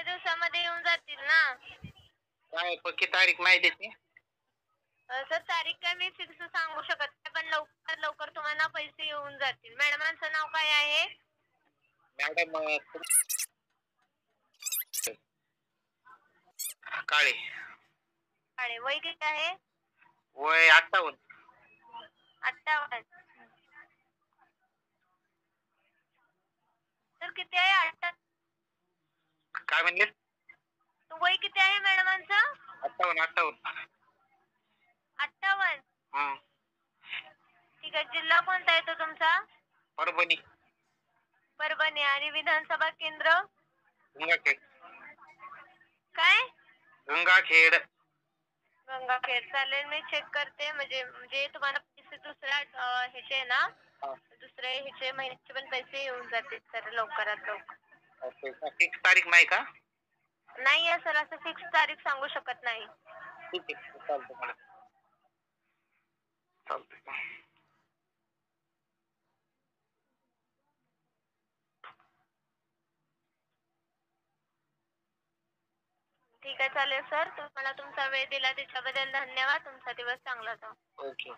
दिवसामध्ये येऊन जातील ना. काय पक्की तारीख नाही त्याची? सर तारीख काय मी फिक्स सांगू शकत नाही, पण लवकरात लवकर तुम्हाला पैसे येऊन जातील. मॅडमांचं नाव काय आहे? मॅडम काळे. काळे. वय किती आहे? वय 58. 58. तर किती आहे 58? काय म्हणले? वय किती आहे मॅडमांचं? 58. 58. हं. ठीक आहे. जिल्हा कोणता येतो तुमचा? परभणी. परभणी. आणि विधानसभा केंद्र? गंगाखेड. काय? गंगाखेड. गंगाखेड. चालेल, मी चेक करते. म्हणजे तुम्हाला पैसे दुसऱ्या ह्याचे ना, हा. दुसऱ्या ह्याचे महिन्याचे पण पैसे येऊन जातील सर लवकरात लवकर. ओके. फिक्स तारीख नाही का? नाही आहे सर, असं फिक्स तारीख सांगू शकत नाही. ठीक आहे. चालतं मला. चालतंय. ठीक आहे, चालेल सर. तुम्हाला तुमचा वेळ दिला त्याच्याबद्दल धन्यवाद. तुमचा दिवस चांगला जाओ. ओके.